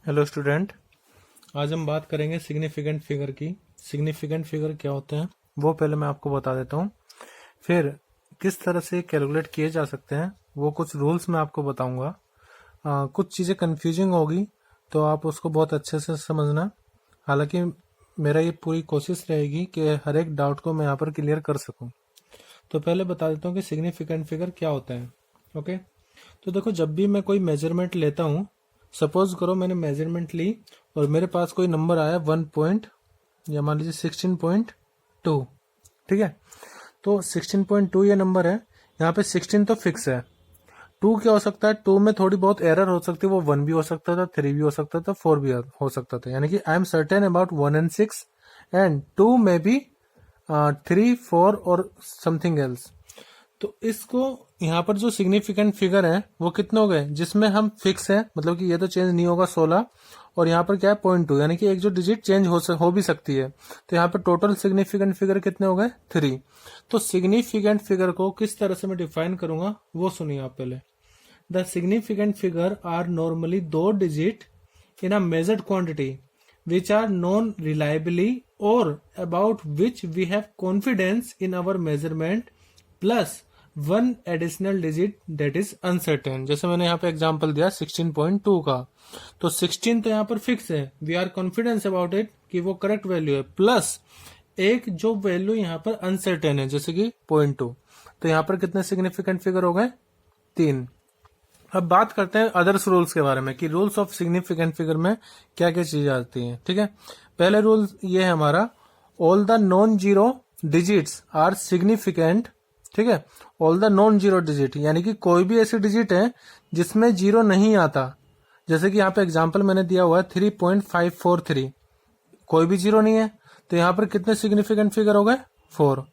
Hello student. आज हम बात करेंगे सिग्निफिकेंट फिगर की। सिग्निफिकेंट फिगर क्या होते हैं वो पहले मैं आपको बता देता हूँ, फिर किस तरह से कैलकुलेट किए जा सकते हैं वो कुछ रूल्स मैं आपको बताऊंगा। कुछ चीज़ें कंफ्यूजिंग होगी तो आप उसको बहुत अच्छे से समझना। हालांकि मेरा ये पूरी कोशिश रहेगी कि हर एक डाउट को मैं यहाँ पर क्लियर कर सकूँ। तो पहले बता देता हूँ कि सिग्निफिकेंट फिगर क्या होता है। ओके, तो देखो, जब भी मैं कोई मेजरमेंट लेता हूँ, सपोज करो मैंने मेजरमेंट ली और मेरे पास कोई नंबर आया 1 पॉइंट या मान लीजिए 16.2। ठीक है, तो 16.2 ये नंबर है। यहाँ पे 16 तो फिक्स है। 2 क्या हो सकता है, 2 में थोड़ी बहुत एरर हो सकती है, वो 1 भी हो सकता था, 3 भी हो सकता था, 4 भी हो सकता था। यानी कि I am certain about 1 and 6 and 2 में बी 3, 4 और समथिंग एल्स। तो इसको यहाँ पर जो सिग्निफिकेंट फिगर है वो कितने हो गए, जिसमें हम फिक्स है, मतलब कि ये तो चेंज नहीं होगा 16, और यहाँ पर क्या है 0.2, यानी कि एक जो डिजिट चेंज हो भी सकती है। तो यहाँ पर टोटल सिग्निफिकेंट फिगर कितने हो गए 3। तो सिग्निफिकेंट फिगर को किस तरह से मैं डिफाइन करूंगा वो सुनिए आप पहले। The significant figure are normally 2 digit in a measured quantity which are known reliably or about which we have confidence in our measurement plus 1 additional digit that is uncertain। जैसे मैंने यहाँ पे एग्जांपल दिया 16.2 का, तो 16 तो यहाँ पर फिक्स है, we are confidence about it कि वो करेक्ट वैल्यू है, प्लस एक जो वैल्यू यहाँ पर अनसर्टेन है जैसे कि 0.2। तो यहाँ पर कितने सिग्निफिकेंट फिगर हो गए 3। अब बात करते हैं अदर्स रूल्स के बारे में कि रूल्स ऑफ सिग्निफिकेंट फिगर में क्या क्या चीजें आती हैं। ठीक है, पहले रूल ये है हमारा, all the non zero digits are significant. ठीक है, all the non zero digit यानी कि कोई भी ऐसी डिजिट है जिसमें जीरो नहीं आता। जैसे कि यहाँ पे एग्जांपल मैंने दिया हुआ है 3.543, कोई भी जीरो नहीं है, तो यहाँ पर कितने सिग्निफिकेंट फिगर हो गए 4।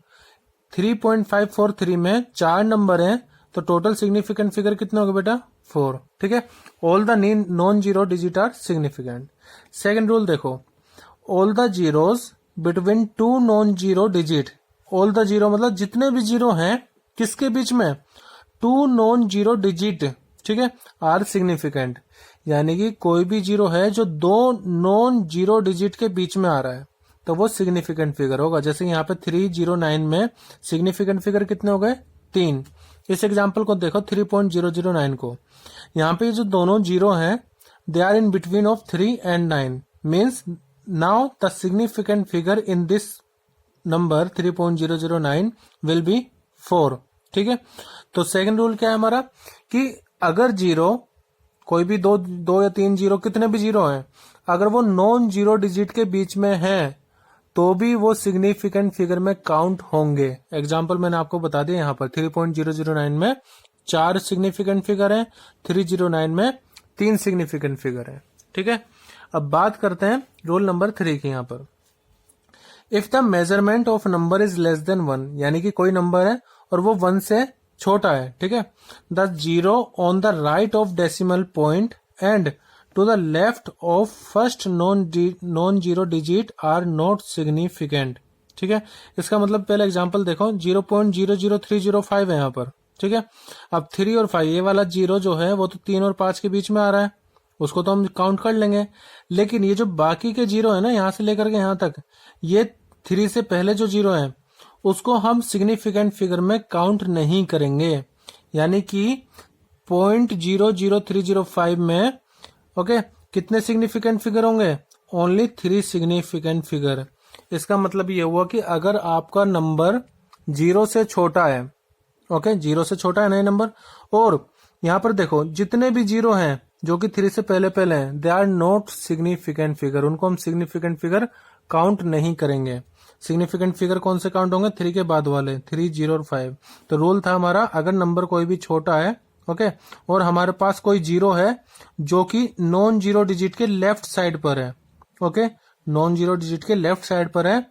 3.543 में 4 नंबर हैं, तो टोटल सिग्निफिकेंट फिगर कितने हो गए बेटा 4। ठीक है, all the non zero digit are significant. Second rule देखो, all the zeros between 2 non zero digit. All the zero मतलब जितने भी जीरो हैं किसके बीच में, 2 नॉन जीरो डिजिट। ठीक है, आर सिग्निफिकेंट यानी कि कोई भी जीरो है जो 2 नॉन जीरो डिजिट के बीच में आ रहा है तो वो सिग्निफिकेंट फिगर होगा। जैसे यहाँ पे 309 में सिग्निफिकेंट फिगर कितने हो गए 3। इस एग्जांपल को देखो 3.009 को, यहाँ पे जो दोनों जीरो हैं they are in between of 3 and 9 means now the significant figure in this number 3.009 will be 4। ठीक है, तो सेकंड रूल क्या है हमारा कि अगर जीरो कोई भी दो या 3 जीरो, कितने भी जीरो हैं, अगर वो नॉन जीरो डिजिट के बीच में है तो भी वो सिग्निफिकेंट फिगर में काउंट होंगे। एग्जाम्पल मैंने आपको बता दिया, यहाँ पर 3.009 में 4 सिग्निफिकेंट फिगर है, 309 में 3 सिग्निफिकेंट फिगर है। ठीक है, अब बात करते हैं रूल नंबर 3 की। यहाँ पर if the measurement of number is less than 1 यानी कि कोई नंबर है और वो 1 से छोटा है। ठीक है, the zero on the right of decimal point and to the left of first non zero digit are not significant. ठीक है, इसका मतलब पहले एग्जांपल देखो 0.00305 है यहाँ पर। ठीक है, अब 3 और 5 ये वाला जीरो जो है वो तो 3 और 5 के बीच में आ रहा है, उसको तो हम काउंट कर लेंगे। लेकिन ये जो बाकी के जीरो है ना, यहाँ से लेकर के यहाँ तक, ये 3 से पहले जो जीरो है उसको हम सिग्निफिकेंट फिगर में काउंट नहीं करेंगे। यानी कि 0.00305 में ओके कितने सिग्निफिकेंट फिगर होंगे, ओनली 3 सिग्निफिकेंट फिगर। इसका मतलब ये हुआ कि अगर आपका नंबर 0 से छोटा है, ओके 0 से छोटा है नए नंबर, और यहाँ पर देखो जितने भी जीरो हैं जो कि 3 से पहले पहले हैं they are not significant figure, उनको हम सिग्निफिकेंट फिगर काउंट नहीं करेंगे। सिग्निफिकेंट फिगर कौन से काउंट होंगे, 3 के बाद वाले 3, 0 और 5। तो रूल था हमारा, अगर नंबर कोई भी छोटा है ओके और हमारे पास कोई जीरो है जो कि नॉन जीरो डिजिट के लेफ्ट साइड पर है, ओके नॉन जीरो डिजिट के लेफ्ट साइड पर है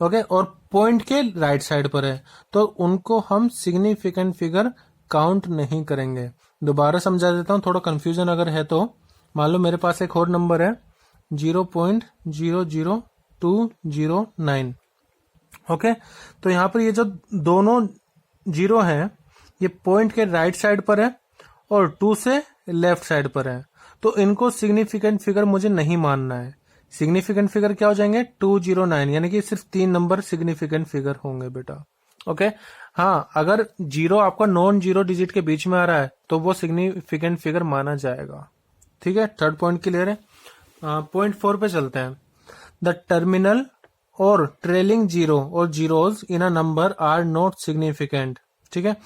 ओके और पॉइंट के राइट साइड पर है, तो उनको हम सिग्निफिकेंट फिगर काउंट नहीं करेंगे। दोबारा समझा देता हूं, थोड़ा कंफ्यूजन अगर है तो। मान लो मेरे पास एक और नंबर है 0.00209 ओके, तो यहाँ पर ये जो दोनों जीरो हैं ये पॉइंट के राइट साइड पर है और 2 से लेफ्ट साइड पर है, तो इनको सिग्निफिकेंट फिगर मुझे नहीं मानना है। सिग्निफिकेंट फिगर क्या हो जाएंगे 209, यानी कि सिर्फ 3 नंबर सिग्निफिकेंट फिगर होंगे बेटा। ओके हाँ, अगर जीरो आपका नॉन जीरो डिजिट के बीच में आ रहा है तो वो सिग्निफिकेंट फिगर माना जाएगा। ठीक है, थर्ड पॉइंट क्लियर है। पॉइंट 4 पे चलते हैं। द टर्मिनल और ट्रेलिंग जीरो और zeros in a number are not significant. ठीक है,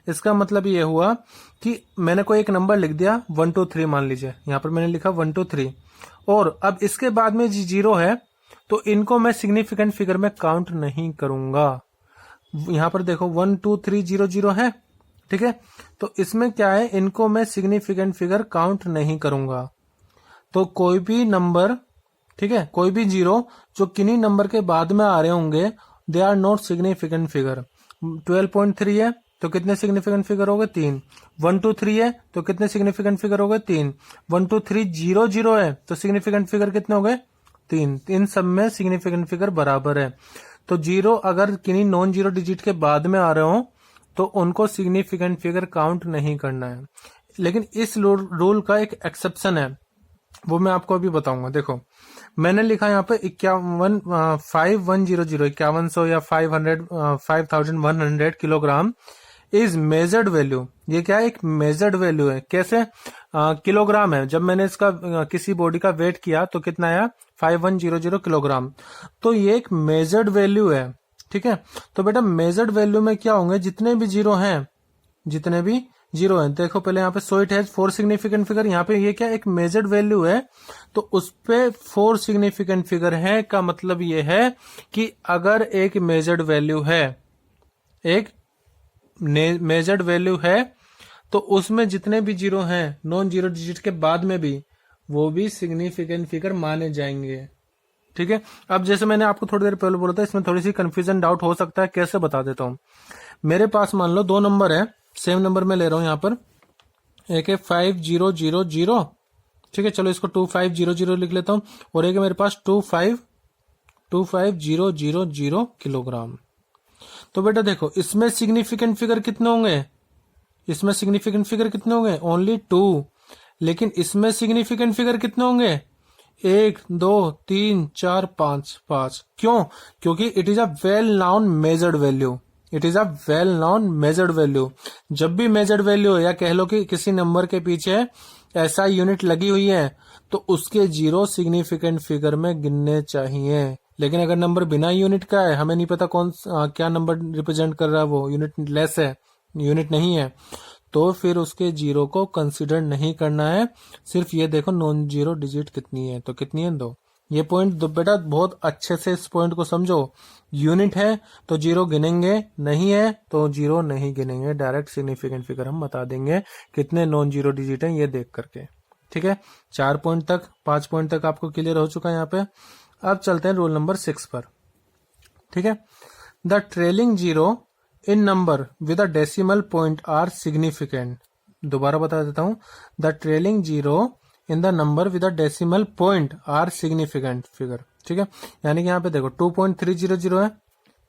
इसका मतलब ये हुआ कि मैंने कोई एक नंबर लिख दिया 1 2 3, मान लीजिए यहां पर मैंने लिखा 1 2 3, और अब इसके बाद में जीरो है तो इनको मैं सिग्निफिकेंट फिगर में काउंट नहीं करूंगा। यहां पर देखो 1 2 3 0 0 है। ठीक है, तो इसमें क्या है, इनको मैं सिग्निफिकेंट फिगर काउंट नहीं करूंगा। तो कोई भी नंबर, ठीक है, कोई भी जीरो जो किन्हीं नंबर के बाद में आ रहे होंगे they are not significant figure. 12.3 है तो कितने सिग्निफिकेंट फिगर हो गए 3। 1 2 3 है तो कितने सिग्निफिकेंट फिगर हो गए 3। 1 2 3 0 0 है तो सिग्निफिकेंट फिगर कितने हो गए 3। इन सब में सिग्निफिकेंट फिगर बराबर है। तो जीरो अगर किन्हीं नॉन जीरो डिजिट के बाद में आ रहे हो तो उनको सिग्निफिकेंट फिगर काउंट नहीं करना है। लेकिन इस रूल का एक एक्सेप्शन है, वो मैं आपको अभी बताऊंगा। देखो मैंने लिखा यहाँ पे 5100 या 5100 किलोग्राम इज मेजर्ड वैल्यू। ये क्या है, एक मेजर्ड वैल्यू है। कैसे, किलोग्राम है। जब मैंने इसका किसी बॉडी का वेट किया तो कितना आया 5100 किलोग्राम। तो ये एक मेजर्ड वैल्यू है। ठीक है, तो बेटा मेजर्ड वैल्यू में क्या होंगे, जितने भी जीरो हैं, जितने भी जीरो है, देखो पहले यहाँ पे so it has 4 significant figure. यहाँ पे ये क्या एक मेजर्ड वैल्यू है तो उस पे 4 सिग्निफिकेंट फिगर है। का मतलब ये है कि अगर एक मेजर्ड वैल्यू है, एक मेजर्ड वैल्यू है तो उसमें जितने भी जीरो हैं नॉन जीरो डिजिट के बाद में भी, वो भी सिग्निफिकेंट फिगर माने जाएंगे। ठीक है, अब जैसे मैंने आपको थोड़ी देर पहले बोला था, इसमें थोड़ी सी कंफ्यूजन डाउट हो सकता है। कैसे बता देता हूं। मेरे पास मान लो 2 नंबर है, सेम नंबर में ले रहा हूं। यहां पर एक है 5000, ठीक है, चलो इसको 2500 लिख लेता हूं, और एक है मेरे पास 25000 किलोग्राम। तो बेटा देखो इसमें सिग्निफिकेंट फिगर कितने होंगे, इसमें सिग्निफिकेंट फिगर कितने होंगे ओनली 2। लेकिन इसमें सिग्निफिकेंट फिगर कितने होंगे 1 2 3 4 5। क्यों, क्योंकि it is a well known measured value. It is a well known measured value. जब भी मेजर्ड वैल्यू या कह लो कि किसी नंबर के पीछे ऐसा यूनिट लगी हुई है तो उसके जीरो सिग्निफिकेंट फिगर में गिनने चाहिए। लेकिन अगर नंबर बिना यूनिट का है, हमें नहीं पता क्या नंबर रिप्रेजेंट कर रहा है, वो यूनिट लेस है, यूनिट नहीं है, तो फिर उसके जीरो को कंसीडर नहीं करना है। सिर्फ ये देखो नॉन जीरो डिजिट कितनी है, तो कितनी है 2। ये पॉइंट बेटा बहुत अच्छे से इस पॉइंट को समझो। यूनिट है तो जीरो गिनेंगे, नहीं है तो जीरो नहीं गिनेंगे। डायरेक्ट सिग्निफिकेंट फिगर हम बता देंगे कितने नॉन जीरो डिजिट हैं ये देख करके। ठीक है, 4 पॉइंट तक, 5 पॉइंट तक आपको क्लियर हो चुका है यहाँ पे। अब चलते हैं रोल नंबर 6 पर। ठीक है, the trailing zero in number with a decimal point are significant. दोबारा बता देता हूं, the trailing zero in the number with a decimal point are significant figure. ठीक है, यानी कि यहाँ पे देखो 2.300 है,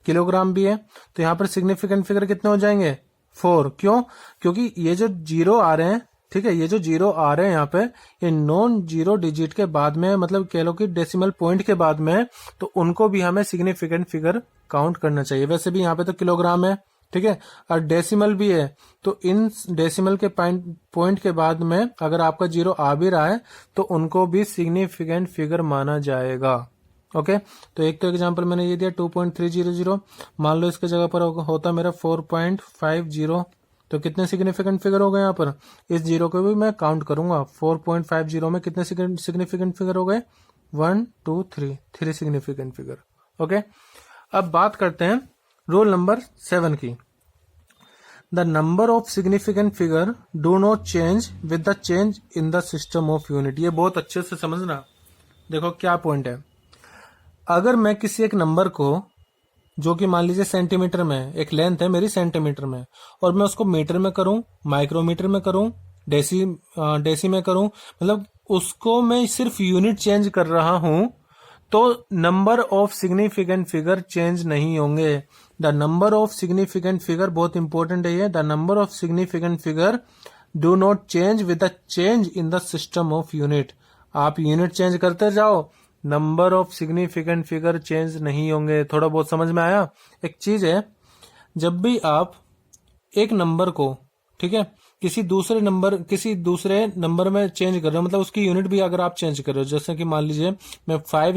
किलोग्राम भी है, तो यहाँ पर सिग्निफिकेंट फिगर कितने हो जाएंगे 4। क्यों, क्योंकि ये जो जीरो आ रहे हैं, ठीक है, ये जो जीरो आ रहे हैं यहाँ पे, ये नॉन जीरो डिजिट के बाद में, मतलब कह लो कि डेसिमल पॉइंट के बाद में, तो उनको भी हमें सिग्निफिकेंट फिगर काउंट करना चाहिए। वैसे भी यहाँ पे तो किलोग्राम है, ठीक है, और डेसिमल भी है, तो इन डेसिमल के पॉइंट के बाद में अगर आपका जीरो आ भी रहा है तो उनको भी सिग्निफिकेंट फिगर माना जाएगा। ओके, तो एक तो एग्जांपल मैंने ये दिया 2.300, मान लो इसके जगह पर होता मेरा 4.50, तो कितने सिग्निफिकेंट फिगर हो गए यहाँ पर। इस जीरो को भी मैं काउंट करूंगा। 4.50 में कितने सिग्निफिकेंट फिगर हो गए 1 2 3 सिग्निफिकेंट फिगर। ओके, अब बात करते हैं रोल नंबर 7 की। The number of significant figure do not change with the change in the system of unit. ये बहुत अच्छे से समझना। देखो क्या पॉइंट है, अगर मैं किसी एक नंबर को, जो कि मान लीजिए सेंटीमीटर में, एक लेंथ है मेरी सेंटीमीटर में, और मैं उसको मीटर में करूं, माइक्रोमीटर में करूं, डेसी में करूं, मतलब उसको मैं सिर्फ यूनिट चेंज कर रहा हूं, तो number of significant figure change नहीं होंगे। The number of significant figure, बहुत इंपॉर्टेंट है ये, the number of significant figure do not change with the change in the system of unit. आप यूनिट चेंज करते जाओ, number of significant figure change नहीं होंगे। थोड़ा बहुत समझ में आया? एक चीज है, जब भी आप एक नंबर को, ठीक है, किसी दूसरे नंबर में चेंज कर रहे हो, मतलब उसकी यूनिट भी अगर आप चेंज कर रहे हो, जैसे कि मान लीजिए मैं 5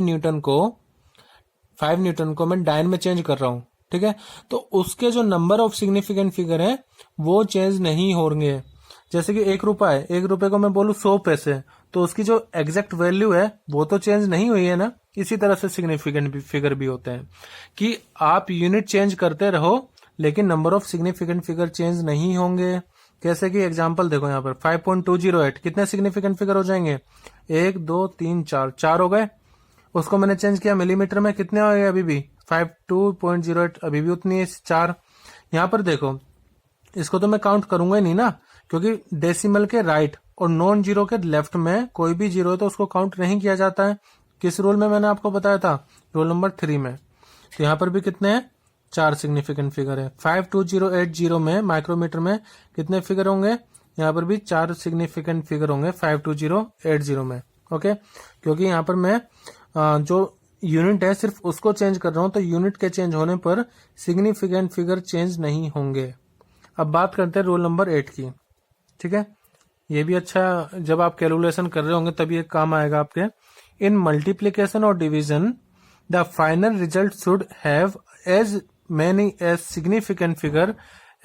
न्यूटन को मैं डाइन में चेंज कर रहा हूं, ठीक है, तो उसके जो नंबर ऑफ सिग्निफिकेंट फिगर है वो चेंज नहीं होंगे। जैसे कि 1 रुपया है, 1 रुपये को मैं बोलूं 100 पैसे, तो उसकी जो एग्जैक्ट वैल्यू है वो तो चेंज नहीं हुई है ना। इसी तरह से सिग्निफिकेंट फिगर भी होते हैं कि आप यूनिट चेंज करते रहो लेकिन number of significant figure change नहीं होंगे। कैसे कि एग्जांपल देखो यहाँ पर 5.208 कितने सिग्निफिकेंट फिगर हो जाएंगे? 1 2 3 4, 4 हो गए। उसको मैंने चेंज किया मिलीमीटर में, कितने हो गए? अभी भी 52.08, अभी भी उतनी है 4। यहाँ पर देखो, इसको तो मैं काउंट करूंगा ही नहीं ना, क्योंकि डेसिमल के राइट और नॉन जीरो के लेफ्ट में कोई भी जीरो है तो उसको काउंट नहीं किया जाता है। किस रूल में मैंने आपको बताया था? रूल नंबर 3 में। तो यहाँ पर भी कितने हैं? 4 सिग्निफिकेंट फिगर है। 52080 में माइक्रोमीटर में कितने फिगर होंगे? यहाँ पर भी 4 सिग्निफिकेंट फिगर होंगे 52080 में। ओके, क्योंकि यहाँ पर मैं जो यूनिट है सिर्फ उसको चेंज कर रहा हूं, तो यूनिट के चेंज होने पर सिग्निफिकेंट फिगर चेंज नहीं होंगे। अब बात करते हैं रूल नंबर 8 की, ठीक है। ये भी अच्छा, जब आप कैलकुलेशन कर रहे होंगे तभी ये काम आएगा आपके। इन मल्टीप्लीकेशन और division the final result should have as many as significant figure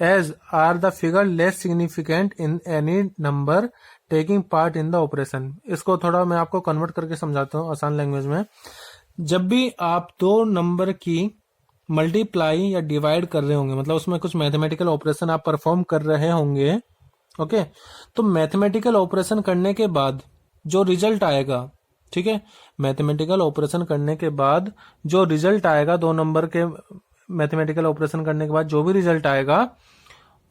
as are the figure less significant in any number taking part in the operation. इसको थोड़ा मैं आपको कन्वर्ट करके समझाता हूँ आसान लैंग्वेज में। जब भी आप दो नंबर की मल्टीप्लाई या डिवाइड कर रहे होंगे, मतलब उसमें कुछ मैथमेटिकल ऑपरेशन आप परफॉर्म कर रहे होंगे, ओके, तो मैथमेटिकल ऑपरेशन करने के बाद जो रिजल्ट आएगा, ठीक है, मैथमेटिकल ऑपरेशन करने के बाद जो रिजल्ट आएगा, दो नंबर के मैथमेटिकल ऑपरेशन करने के बाद जो भी रिजल्ट आएगा,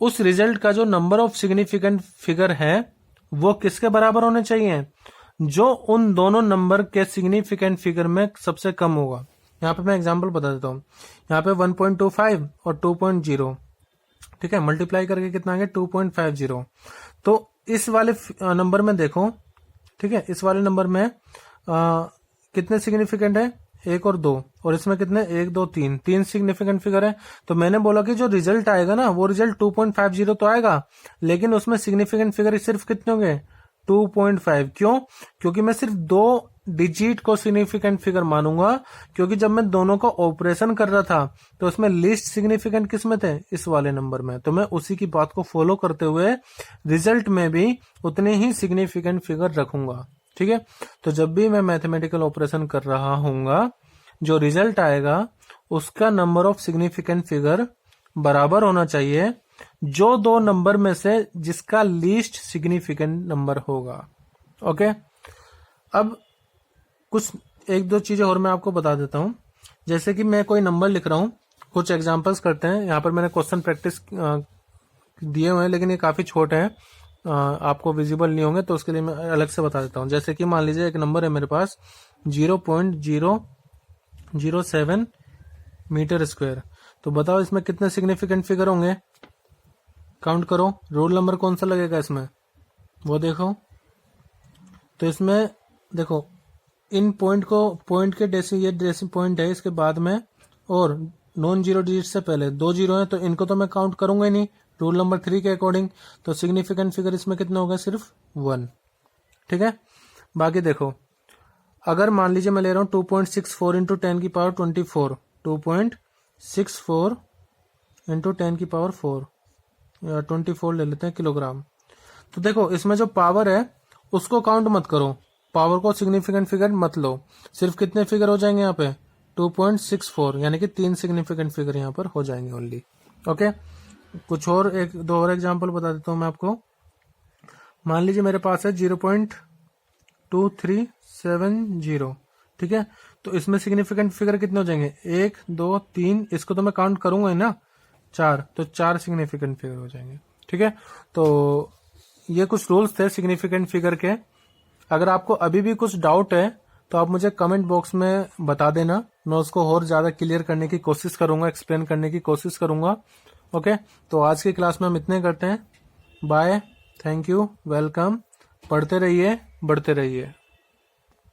उस रिजल्ट का जो नंबर ऑफ सिग्निफिकेंट फिगर है वो किसके बराबर होने चाहिए? जो उन दोनों नंबर के सिग्निफिकेंट फिगर में सबसे कम होगा। यहाँ पे मैं एग्जांपल बता देता हूँ। यहाँ पे 1.25 और 2.0, ठीक है, मल्टीप्लाई करके कितना आ गया? 2.50। तो इस वाले नंबर में देखो, ठीक है, इस वाले नंबर में कितने सिग्निफिकेंट है? 1 और 2, और इसमें कितने? 1 2 3, 3 सिग्निफिकेंट फिगर है। तो मैंने बोला कि जो रिजल्ट आएगा ना वो रिजल्ट 2.50 तो आएगा, लेकिन उसमें सिग्निफिकेंट फिगर सिर्फ कितने होंगे? 2.5। क्यों? क्योंकि मैं सिर्फ 2 डिजिट को सिग्निफिकेंट फिगर मानूंगा, क्योंकि जब मैं दोनों का ऑपरेशन कर रहा था तो उसमें लीस्ट सिग्निफिकेंट किस में थे? इस वाले नंबर में। तो मैं उसी की बात को फॉलो करते हुए रिजल्ट में भी उतने ही सिग्निफिकेंट फिगर रखूंगा, ठीक है। तो जब भी मैं मैथमेटिकल ऑपरेशन कर रहा हूंगा, जो रिजल्ट आएगा उसका नंबर ऑफ सिग्निफिकेंट फिगर बराबर होना चाहिए जो दो नंबर में से जिसका लीस्ट सिग्निफिकेंट नंबर होगा। ओके, अब कुछ 1-2 चीजें और मैं आपको बता देता हूं। जैसे कि मैं कोई नंबर लिख रहा हूं, कुछ एग्जांपल्स करते हैं। यहाँ पर मैंने क्वेश्चन प्रैक्टिस दिए हुए हैं, लेकिन ये काफी छोटे हैं, आपको विजिबल नहीं होंगे, तो उसके लिए मैं अलग से बता देता हूं। जैसे कि मान लीजिए एक नंबर है मेरे पास 0.007 मीटर स्क्वायर। तो बताओ इसमें कितने सिग्निफिकेंट फिगर होंगे? काउंट करो। रोल नंबर कौन सा लगेगा इसमें, वो देखो। तो इसमें देखो, इन पॉइंट के ये डेसिमल पॉइंट है इसके बाद में, और नॉन जीरो डिजिट से पहले 2 जीरो है, तो इनको तो मैं काउंट करूंगा ही नहीं रूल नंबर 3 के अकॉर्डिंग। तो सिग्निफिकेंट फिगर इसमें कितना होगा? सिर्फ 1, ठीक है। बाकी देखो, अगर मान लीजिए मैं ले रहा हूं 2.64 इंटू 10 की पावर 24, 2.64 इंटू 10 की पावर 4 या 24 ले लेते हैं किलोग्राम। तो देखो इसमें जो पावर है उसको काउंट मत करो, पावर को सिग्निफिकेंट फिगर मत लो। सिर्फ कितने फिगर हो जाएंगे यहाँ पे? 2.64, यानी कि 3 सिग्निफिकेंट फिगर यहाँ पर हो जाएंगे ओनली। ओके, कुछ और 1-2 और एग्जांपल बता देता हूँ मैं आपको। मान लीजिए मेरे पास है 0.2370, ठीक है। तो इसमें सिग्निफिकेंट फिगर कितने हो जाएंगे? 1 2 3, इसको तो मैं काउंट करूंगा ही ना, 4, तो 4 सिग्निफिकेंट फिगर हो जाएंगे, ठीक है। तो ये कुछ रूल्स थे सिग्निफिकेंट फिगर के। अगर आपको अभी भी कुछ डाउट है तो आप मुझे कमेंट बॉक्स में बता देना, मैं उसको और ज्यादा क्लियर करने की कोशिश करूंगा, एक्सप्लेन करने की कोशिश करूंगा। ओके, तो आज की क्लास में हम इतने करते हैं। Bye, thank you, welcome. पढ़ते रहिए, बढ़ते रहिए।